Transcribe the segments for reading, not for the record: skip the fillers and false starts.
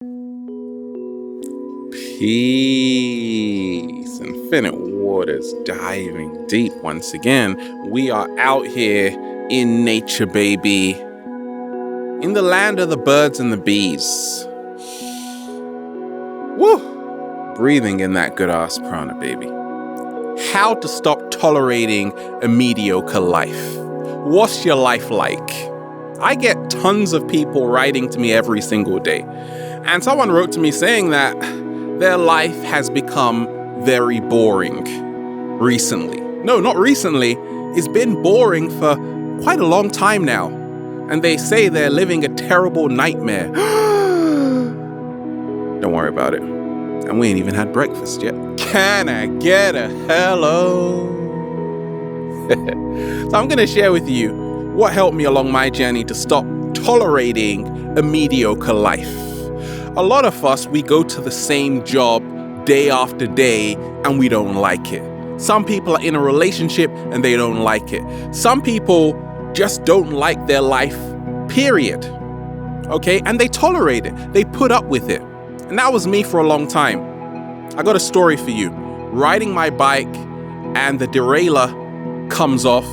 Peace, infinite waters, diving deep once again. We are out here in nature, baby, in the land of the birds and the bees. Woo! Breathing in that good ass prana, baby. How to stop tolerating a mediocre life. What's your life like? I get tons of people writing to me every single day, and someone wrote to me saying that their life has become very boring recently. No, not recently. It's been boring for quite a long time now. And they say they're living a terrible nightmare. Don't worry about it. And we ain't even had breakfast yet. Can I get a hello? So I'm going to share with you what helped me along my journey to stop tolerating a mediocre life. A lot of us, we go to the same job day after day and we don't like it. Some people are in a relationship and they don't like it. Some people just don't like their life, period. Okay? And they tolerate it. They put up with it. And that was me for a long time. I got a story for you. Riding my bike and the derailleur comes off.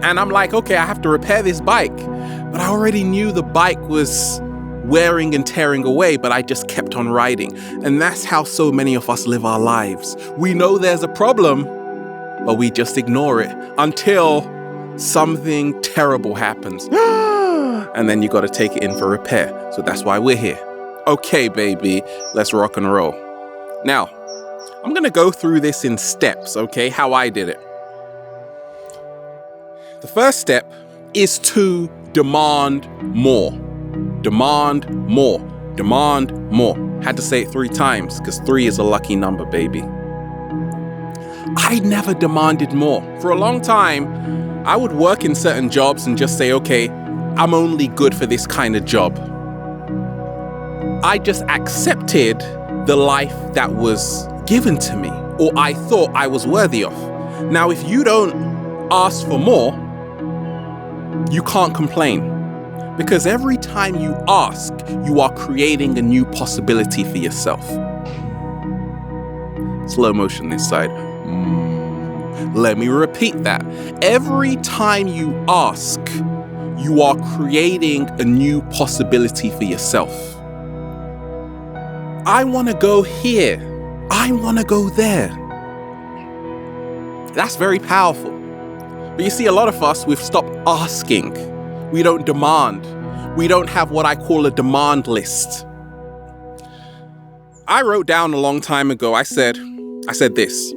And I'm like, okay, I have to repair this bike. But I already knew the bike was wearing and tearing away, but I just kept on riding. And that's how so many of us live our lives. We know there's a problem, but we just ignore it until something terrible happens. And then you got to take it in for repair. So that's why we're here. Okay, baby, let's rock and roll. Now, I'm going to go through this in steps, okay? How I did it. The first step is to demand more. Demand more. Demand more. Had to say it 3 times because 3 is a lucky number, baby. I never demanded more. For a long time, I would work in certain jobs and just say, okay, I'm only good for this kind of job. I just accepted the life that was given to me or I thought I was worthy of. Now, if you don't ask for more, you can't complain. Because every time you ask, you are creating a new possibility for yourself. Slow motion this side. Let me repeat that. Every time you ask, you are creating a new possibility for yourself. I want to go here. I want to go there. That's very powerful. But you see, a lot of us, we've stopped asking. We don't demand. We don't have what I call a demand list. I wrote down a long time ago, I said this.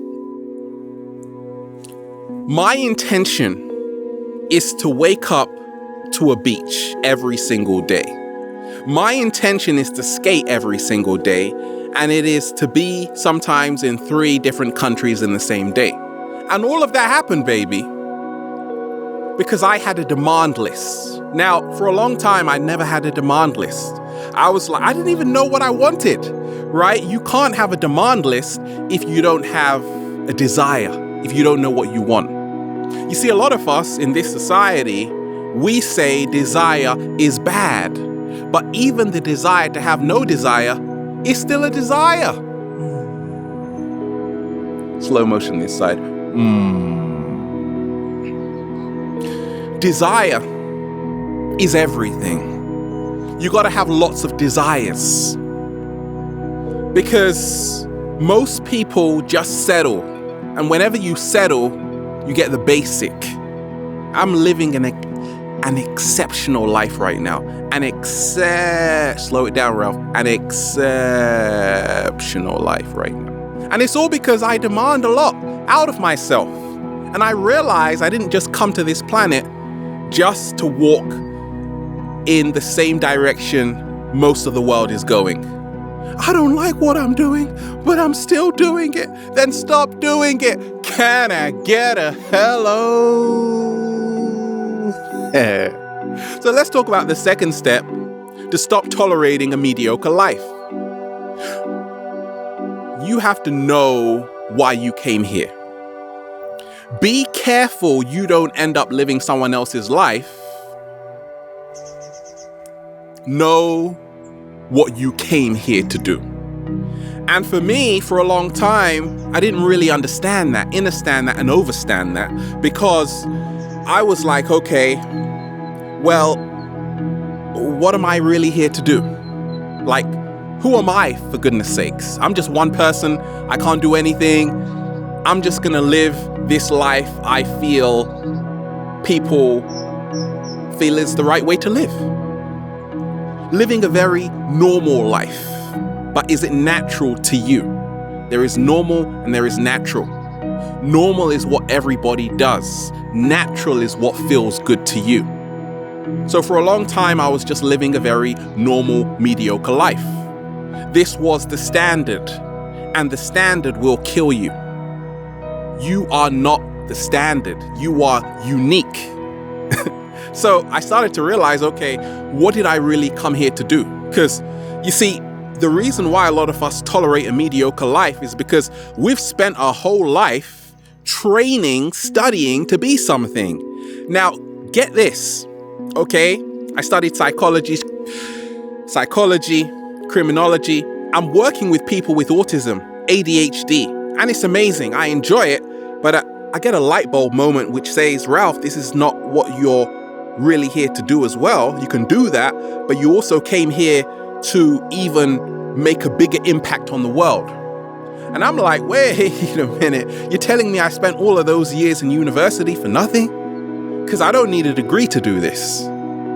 My intention is to wake up to a beach every single day. My intention is to skate every single day, and it is to be sometimes in 3 different countries in the same day. And all of that happened, baby, because I had a demand list. Now, for a long time, I never had a demand list. I was like, I didn't even know what I wanted, right? You can't have a demand list if you don't have a desire, if you don't know what you want. You see, a lot of us in this society, we say desire is bad, but even the desire to have no desire is still a desire. Slow motion this side. Desire is everything. You got to have lots of desires. Because most people just settle. And whenever you settle, you get the basic. I'm living an exceptional life right now. Slow it down, Ralph. An exceptional life right now. And it's all because I demand a lot out of myself. And I realize I didn't just come to this planet just to walk in the same direction most of the world is going. I don't like what I'm doing, but I'm still doing it. Then stop doing it. Can I get a hello? So let's talk about the second step to stop tolerating a mediocre life. You have to know why you came here. Be careful you don't end up living someone else's life. Know what you came here to do. And for me, for a long time, I didn't really understand that, understand that, and overstand that, because I was like, okay, well, what am I really here to do? Like, who am I, for goodness sakes? I'm just one person. I can't do anything. I'm just gonna live this life I feel people feel is the right way to live. Living a very normal life. But is it natural to you? There is normal and there is natural. Normal is what everybody does. Natural is what feels good to you. So for a long time, I was just living a very normal, mediocre life. This was the standard, and the standard will kill you. You are not the standard. You are unique. So I started to realize, okay, what did I really come here to do? Because you see, the reason why a lot of us tolerate a mediocre life is because we've spent our whole life training, studying to be something. Now, get this, okay? I studied psychology, criminology. I'm working with people with autism, ADHD, and it's amazing. I enjoy it, but I get a light bulb moment which says, Ralph, this is not what you're really here to do as well. You can do that, but you also came here to even make a bigger impact on the world. And I'm like, wait a minute, you're telling me I spent all of those years in university for nothing? Because I don't need a degree to do this,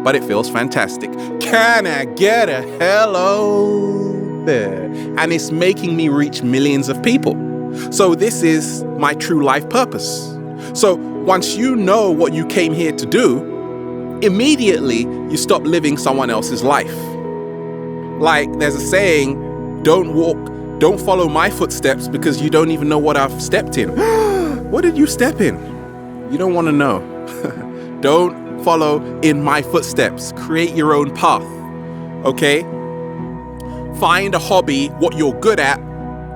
but it feels fantastic. Can I get a hello there? And it's making me reach millions of people. So this is my true life purpose. So once you know what you came here to do, immediately you stop living someone else's life. Like there's a saying, don't follow my footsteps because you don't even know what I've stepped in. What did you step in? You don't want to know. Don't follow in my footsteps. Create your own path. Okay? Find a hobby, what you're good at,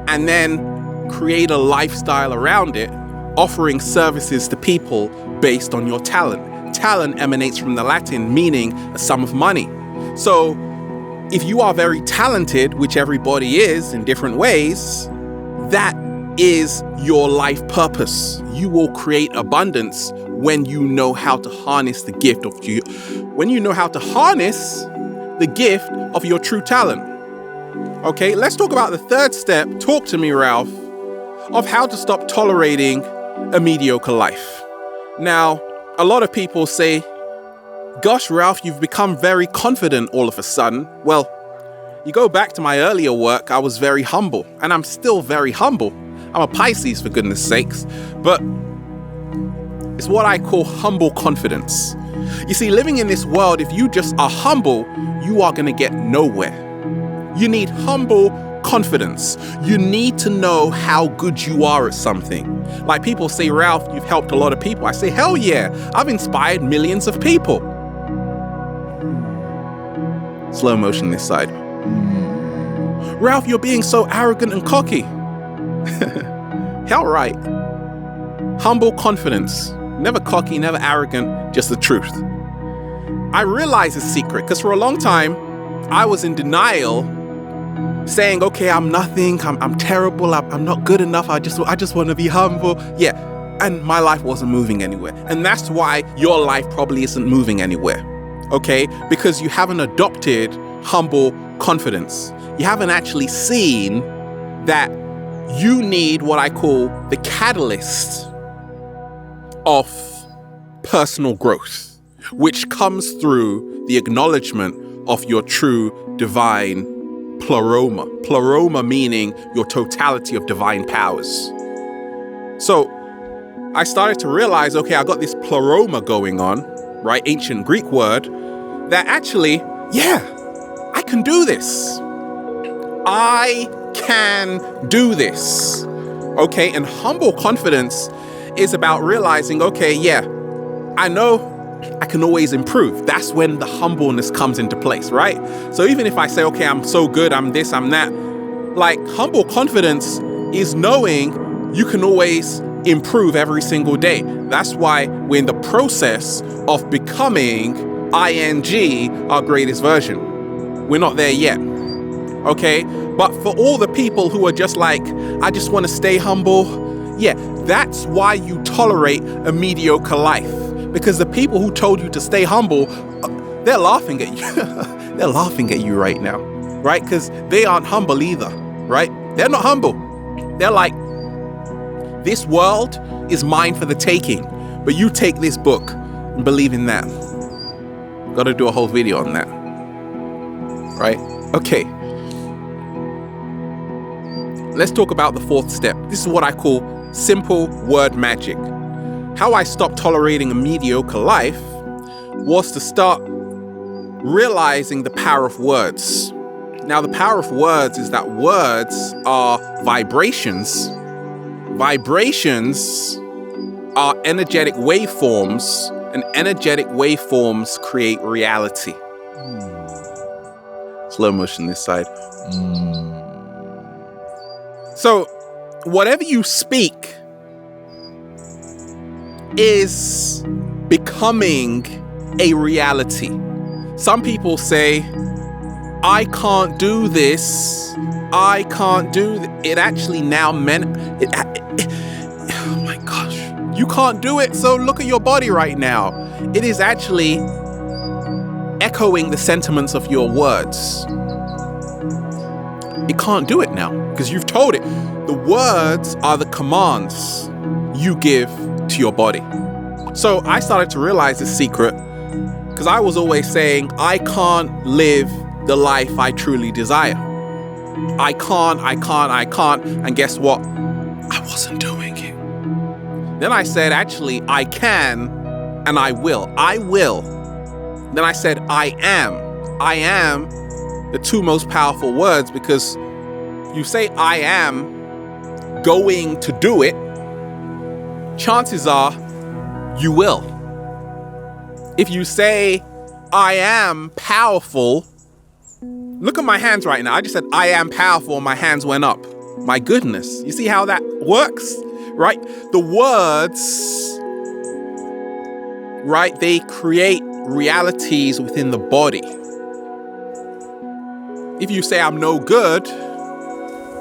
and then create a lifestyle around it, offering services to people based on your talent. Talent emanates from the Latin meaning a sum of money. So if you are very talented, which everybody is in different ways, that is your life purpose. You will create abundance when you know how to harness the gift of you. When you know how to harness the gift of your true talent. Okay, let's talk about the third step. Talk to me, Ralph, of how to stop tolerating a mediocre life. Now, a lot of people say, gosh, Ralph, you've become very confident all of a sudden. Well, you go back to my earlier work, I was very humble, and I'm still very humble. I'm a Pisces, for goodness sakes, but it's what I call humble confidence. You see, living in this world, if you just are humble, you are going to get nowhere. You need humble confidence. You need to know how good you are at something. Like people say, Ralph, you've helped a lot of people. I say, hell yeah, I've inspired millions of people. Slow motion this side. Ralph, you're being so arrogant and cocky. Hell right. Humble confidence. Never cocky, never arrogant, just the truth. I realized the secret because for a long time, I was in denial, saying, okay, I'm nothing, I'm terrible, I'm not good enough, I just want to be humble. Yeah, and my life wasn't moving anywhere. And that's why your life probably isn't moving anywhere. Okay, because you haven't adopted humble confidence. You haven't actually seen that you need what I call the catalyst of personal growth, which comes through the acknowledgement of your true divine pleroma. Pleroma meaning your totality of divine powers. So I started to realize, okay, I got this pleroma going on, right? Ancient Greek word, that actually, yeah, I can do this. I can do this. Okay, and humble confidence is about realizing, okay, yeah, I know I can always improve. That's when the humbleness comes into place, right? So even if I say, okay, I'm so good, I'm this, I'm that, like humble confidence is knowing you can always improve every single day. That's why we're in the process of becoming ING, our greatest version. We're not there yet. Okay? But for all the people who are just like, I just want to stay humble, yeah, that's why you tolerate a mediocre life. Because the people who told you to stay humble, they're laughing at you. They're laughing at you right now, right? Because they aren't humble either, right? They're not humble. They're like, this world is mine for the taking, but you take this book and believe in that. Got to do a whole video on that, right? Okay. Let's talk about the fourth step. This is what I call simple word magic. How I stopped tolerating a mediocre life was to start realizing the power of words. Now, the power of words is that words are vibrations. Vibrations are energetic waveforms, and energetic waveforms create reality. Slow motion this side. So, whatever you speak is becoming a reality. Some people say, I can't do this. I can't do it. Actually now oh my gosh. You can't do it, so look at your body right now. It is actually echoing the sentiments of your words. It can't do it now because you've told it. The words are the commands you give to your body. So I started to realize this secret because I was always saying, I can't live the life I truly desire. I can't. And guess what? I wasn't doing it. Then I said, actually, I can and I will. I will. Then I said, I am. I am the two most powerful words because you say, I am going to do it. Chances are you will. If you say, I am powerful, look at my hands right now. I just said, I am powerful, and my hands went up. My goodness. You see how that works, right? The words, right, they create realities within the body. If you say, I'm no good,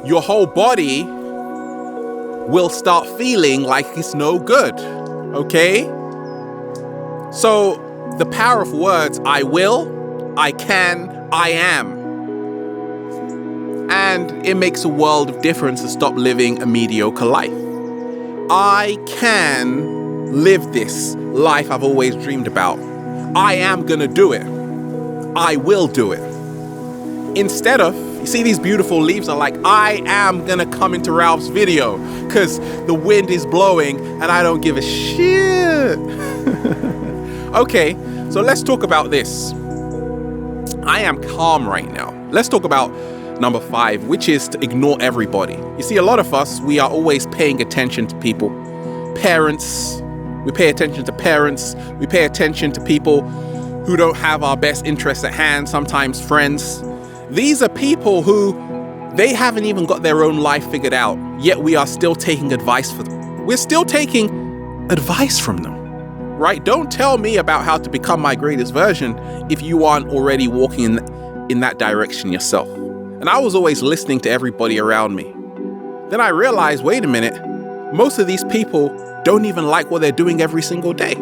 your whole body will start feeling like it's no good, okay? So the power of words, I will, I can, I am. And it makes a world of difference to stop living a mediocre life. I can live this life I've always dreamed about. I am gonna do it. I will do it. Instead of, you see these beautiful leaves are like, I am gonna come into Ralph's video because the wind is blowing and I don't give a shit. Okay, so let's talk about this. I am calm right now. Let's talk about number 5, which is to ignore everybody. You see, a lot of us, we are always paying attention to people. Parents, we pay attention to parents. We pay attention to people who don't have our best interests at hand, sometimes friends. These are people who, they haven't even got their own life figured out, yet we are still taking advice from them. We're still taking advice from them, right? Don't tell me about how to become my greatest version if you aren't already walking in that direction yourself. And I was always listening to everybody around me. Then I realized, wait a minute, most of these people don't even like what they're doing every single day.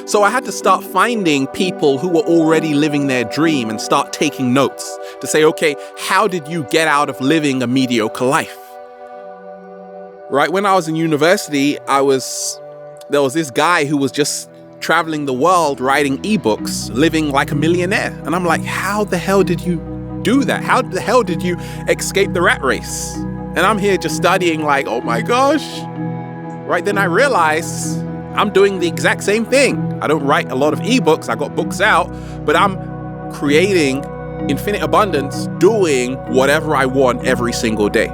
So I had to start finding people who were already living their dream and start taking notes to say, okay, how did you get out of living a mediocre life? Right? When I was in university, there was this guy who was just traveling the world, writing ebooks, living like a millionaire. And I'm like, how the hell did you do that? How the hell did you escape the rat race? And I'm here just studying like, oh my gosh. Right? Then I realized I'm doing the exact same thing. I don't write a lot of ebooks. I got books out, but I'm creating infinite abundance, doing whatever I want every single day.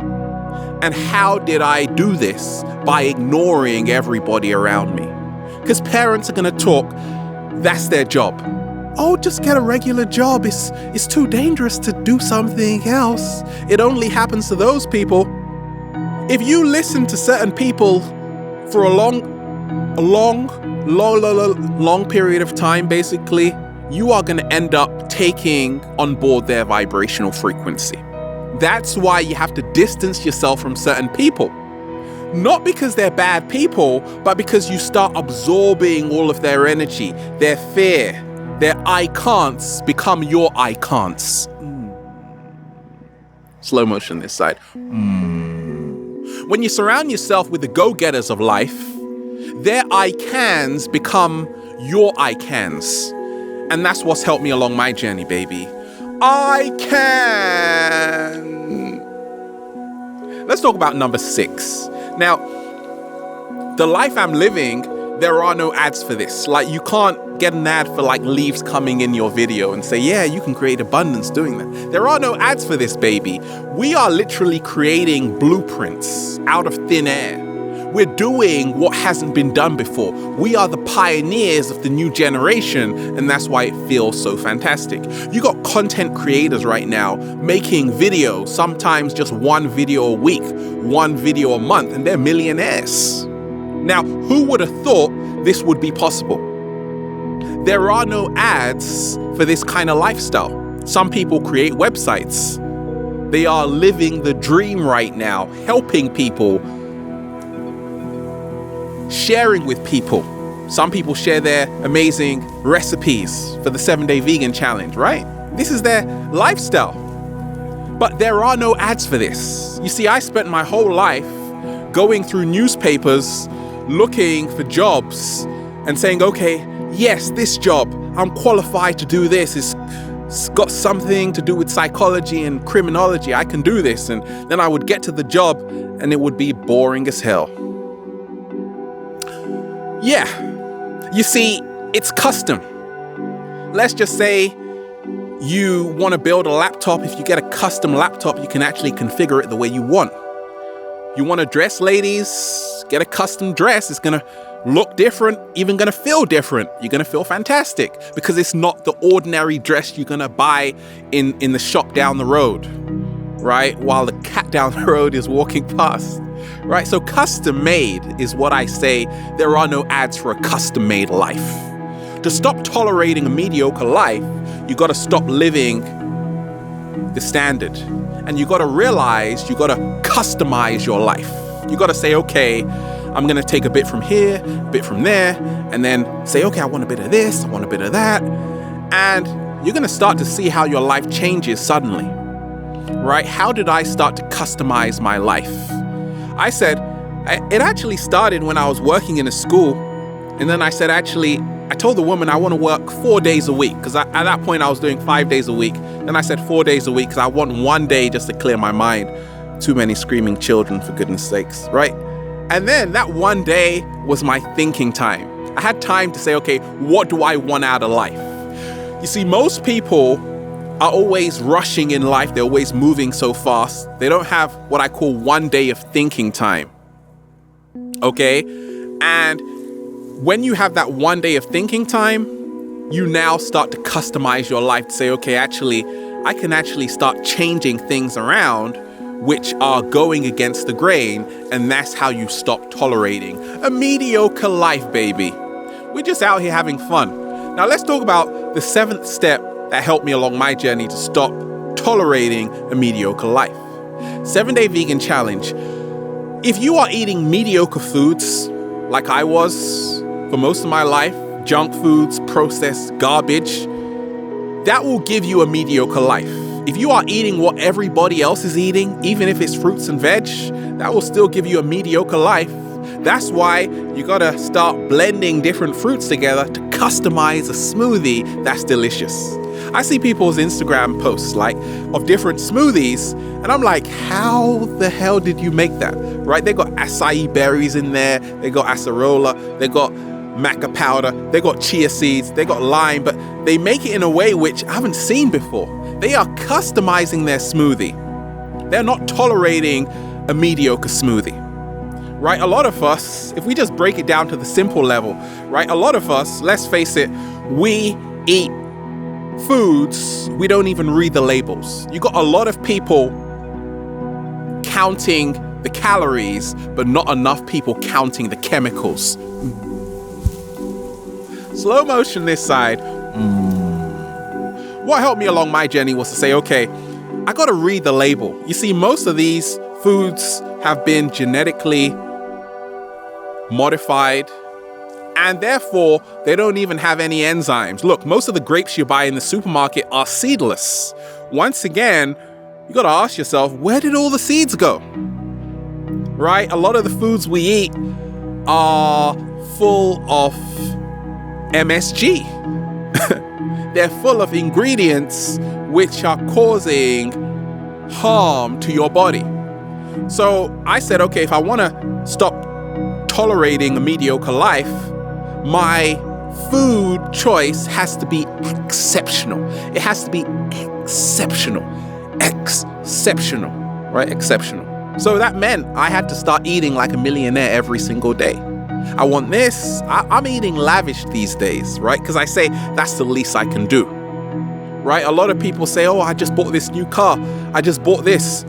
And how did I do this? By ignoring everybody around me. Because parents are going to talk. That's their job. Oh, just get a regular job. It's too dangerous to do something else. It only happens to those people. If you listen to certain people for a long period of time, basically, you are going to end up taking on board their vibrational frequency. That's why you have to distance yourself from certain people. Not because they're bad people, but because you start absorbing all of their energy, their fear, their I can'ts become your I can'ts. Slow motion this side. When you surround yourself with the go-getters of life, their I cans become your I cans. And that's what's helped me along my journey, baby. I can. Let's talk about number 6. Now, the life I'm living, there are no ads for this. Like, you can't get an ad for like leaves coming in your video and say, yeah, you can create abundance doing that. There are no ads for this, baby. We are literally creating blueprints out of thin air. We're doing what hasn't been done before. We are the pioneers of the new generation, and that's why it feels so fantastic. You got content creators right now making videos, sometimes just one video a week, one video a month, and they're millionaires. Now, who would have thought this would be possible? There are no ads for this kind of lifestyle. Some people create websites. They are living the dream right now, helping people, sharing with people. Some people share their amazing recipes for the 7-day vegan challenge, right? This is their lifestyle. But there are no ads for this. You see, I spent my whole life going through newspapers, looking for jobs and saying, okay, yes, this job, I'm qualified to do this. It's got something to do with psychology and criminology. I can do this. And then I would get to the job and it would be boring as hell. Yeah, you see, it's custom. Let's just say you want to build a laptop. If you get a custom laptop, you can actually configure it the way you want. You want to dress, ladies, get a custom dress. It's going to look different, even going to feel different. You're going to feel fantastic because it's not the ordinary dress you're going to buy in the shop down the road, right? While the cat down the road is walking past. Right, so custom made is what I say. There are no ads for a custom made life. To stop tolerating a mediocre life, you got to stop living the standard. And you got to realize you got to customize your life. You got to say, okay, I'm going to take a bit from here, a bit from there, and then say, okay, I want a bit of this, I want a bit of that. And you're going to start to see how your life changes suddenly. Right? How did I start to customize my life? I said, it actually started when I was working in a school. And then I said, actually, I told the woman I want to work 4 days a week. Because at that point I was doing 5 days a week. Then I said 4 days a week because I want one day just to clear my mind. Too many screaming children, for goodness sakes, right? And then that one day was my thinking time. I had time to say, okay, what do I want out of life? You see, most people are always rushing in life. They're always moving so fast. They don't have what I call 1 day of thinking time. Okay? And when you have that 1 day of thinking time, you now start to customize your life to say, okay, actually, I can actually start changing things around which are going against the grain. And that's how you stop tolerating a mediocre life, baby. We're just out here having fun. Now let's talk about the 7th step that helped me along my journey to stop tolerating a mediocre life. 7-day vegan challenge. If you are eating mediocre foods, like I was for most of my life, junk foods, processed garbage, that will give you a mediocre life. If you are eating what everybody else is eating, even if it's fruits and veg, that will still give you a mediocre life. That's why you gotta start blending different fruits together to customize a smoothie that's delicious. I see people's Instagram posts like of different smoothies and I'm like, how the hell did you make that? Right? They got acai berries in there. They got acerola. They got maca powder. They got chia seeds. They got lime, but they make it in a way which I haven't seen before. They are customizing their smoothie. They're not tolerating a mediocre smoothie. Right? A lot of us, if we just break it down to the simple level, right? A lot of us, let's face it, we eat foods, we don't even read the labels. You got a lot of people counting the calories, but not enough people counting the chemicals. Slow motion this side. What helped me along my journey was to say, okay, I got to read the label. You see, most of these foods have been genetically modified, and therefore they don't even have any enzymes. Look, most of the grapes you buy in the supermarket are seedless. Once again, you got to ask yourself, where did all the seeds go? Right? A lot of the foods we eat are full of MSG. They're full of ingredients which are causing harm to your body. So I said, okay, if I want to stop tolerating a mediocre life, my food choice has to be exceptional. It has to be exceptional. Exceptional, right? Exceptional. So that meant I had to start eating like a millionaire every single day. I want this. I'm eating lavish these days, right? Because I say that's the least I can do, right? A lot of people say, oh, I just bought this new car. I just bought this.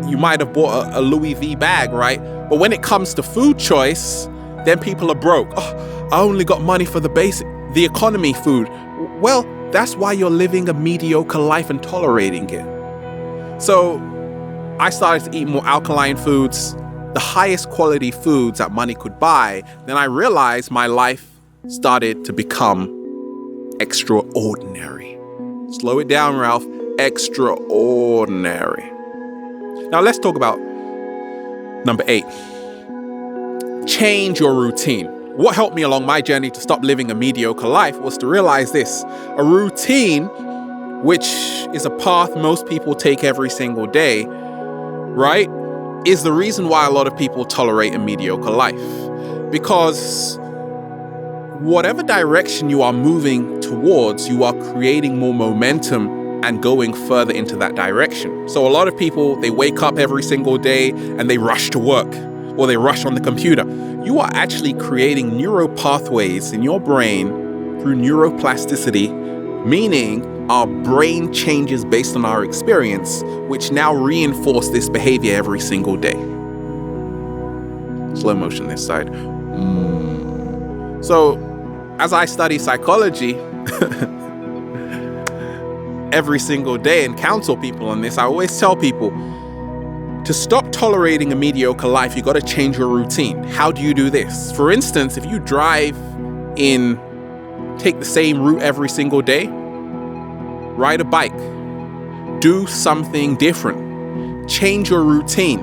You might have bought a Louis V bag, right? But when it comes to food choice, then people are broke. Oh, I only got money for the economy food. Well, that's why you're living a mediocre life and tolerating it. So I started to eat more alkaline foods, the highest quality foods that money could buy. Then I realized my life started to become extraordinary. Slow it down, Ralph. Extraordinary. Now let's talk about number 8. Change your routine. What helped me along my journey to stop living a mediocre life was to realize this. A routine, which is a path most people take every single day, right, is the reason why a lot of people tolerate a mediocre life. Because whatever direction you are moving towards, you are creating more momentum and going further into that direction. So a lot of people, they wake up every single day and they rush to work, or they rush on the computer. You are actually creating neural pathways in your brain through neuroplasticity, meaning our brain changes based on our experience, which now reinforce this behavior every single day. Slow motion this side. So, as I study psychology every single day and counsel people on this, I always tell people to stop tolerating a mediocre life, you got to change your routine. How do you do this? For instance, if you take the same route every single day, ride a bike, do something different, change your routine.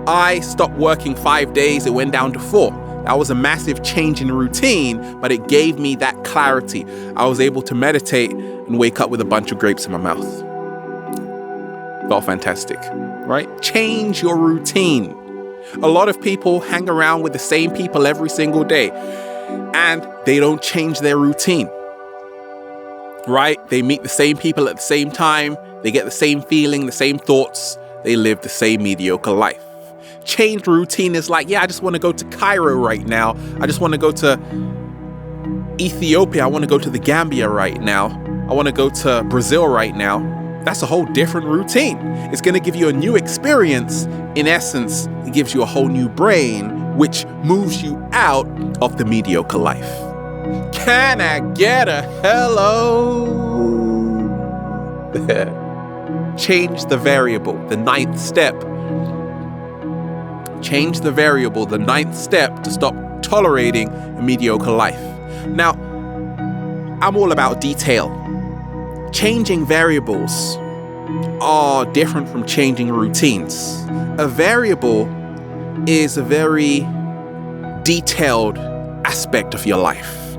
I stopped working 5 days, it went down to 4. That was a massive change in routine, but it gave me that clarity. I was able to meditate and wake up with a bunch of grapes in my mouth. Felt fantastic, right? Change your routine. A lot of people hang around with the same people every single day and they don't change their routine, right? They meet the same people at the same time. They get the same feeling, the same thoughts. They live the same mediocre life. Change routine is like, yeah, I just want to go to Cairo right now. I just want to go to Ethiopia. I want to go to the Gambia right now. I want to go to Brazil right now. That's a whole different routine. It's going to give you a new experience. In essence, it gives you a whole new brain, which moves you out of the mediocre life. Can I get a hello? Change the variable, the 9th step. Change the variable, the 9th step to stop tolerating a mediocre life. Now, I'm all about detail. Changing variables are different from changing routines. A variable is a very detailed aspect of your life.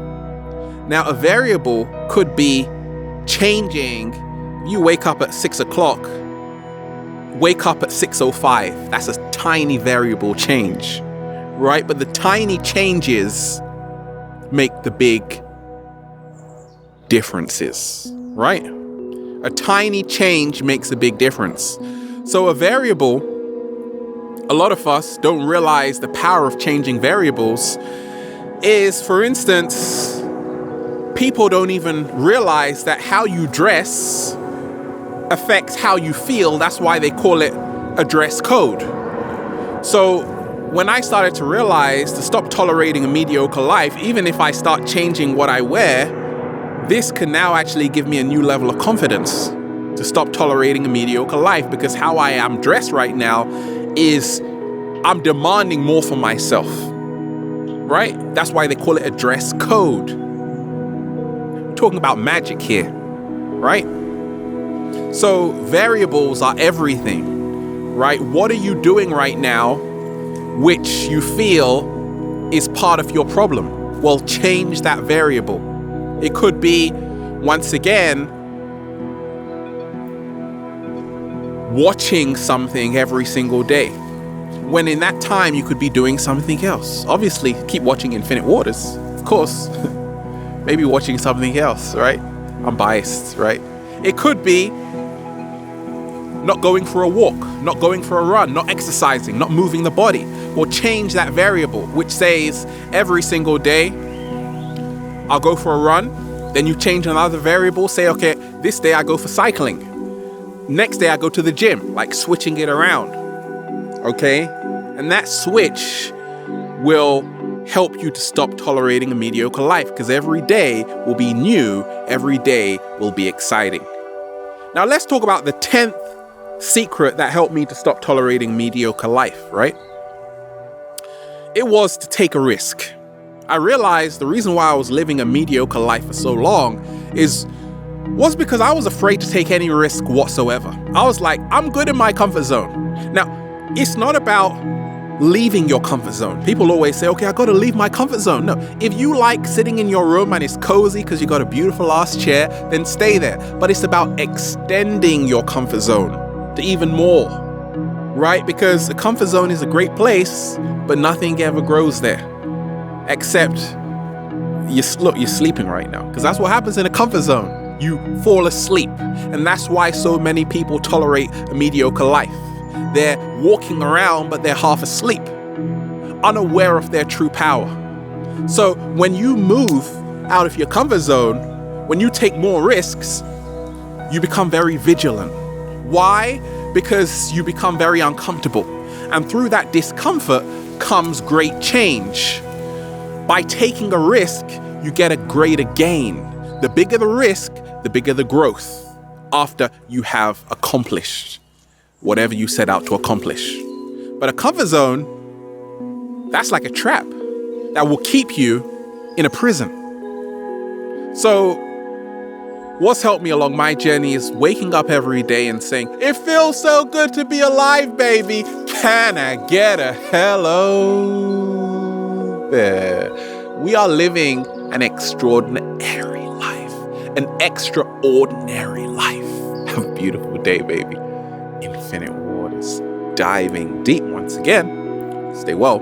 Now, a variable could be changing. You wake up at 6 o'clock, wake up at 6:05. That's a tiny variable change, right? But the tiny changes make the big differences, right? A tiny change makes a big difference. So a variable, a lot of us don't realize the power of changing variables is, for instance, people don't even realize that how you dress affects how you feel. That's why they call it a dress code. So when I started to realize to stop tolerating a mediocre life, even if I start changing what I wear, This can now actually give me a new level of confidence to stop tolerating a mediocre life, because how I am dressed right now is I'm demanding more from myself, right? That's why they call it a dress code. We're talking about magic here, right? So variables are everything, right? What are you doing right now which you feel is part of your problem? Well, change that variable. It could be, once again, watching something every single day, when in that time you could be doing something else. Obviously, keep watching Infinite Waters, of course. Maybe watching something else, right? I'm biased, right? It could be not going for a walk, not going for a run, not exercising, not moving the body. Well, change that variable, which says every single day I'll go for a run. Then you change another variable, say, okay, this day I go for cycling. Next day I go to the gym, like switching it around, okay? And that switch will help you to stop tolerating a mediocre life, because every day will be new, every day will be exciting. Now let's talk about the 10th secret that helped me to stop tolerating mediocre life, right? It was to take a risk. I realized the reason why I was living a mediocre life for so long was because I was afraid to take any risk whatsoever. I was like, I'm good in my comfort zone. Now, it's not about leaving your comfort zone. People always say, okay, I got to leave my comfort zone. No, if you like sitting in your room and it's cozy because you got a beautiful ass chair, then stay there. But it's about extending your comfort zone to even more, right? Because the comfort zone is a great place, but nothing ever grows there. Except, you're sleeping right now. Because that's what happens in a comfort zone. You fall asleep. And that's why so many people tolerate a mediocre life. They're walking around, but they're half asleep, unaware of their true power. So when you move out of your comfort zone, when you take more risks, you become very vigilant. Why? Because you become very uncomfortable. And through that discomfort comes great change. By taking a risk, you get a greater gain. The bigger the risk, the bigger the growth after you have accomplished whatever you set out to accomplish. But a comfort zone, that's like a trap that will keep you in a prison. So what's helped me along my journey is waking up every day and saying, it feels so good to be alive, baby. Can I get a hello there? We are living an extraordinary life. An extraordinary life. Have a beautiful day, baby. Infinite Waters. Diving deep once again. Stay well.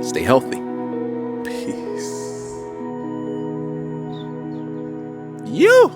Stay healthy. Peace. You.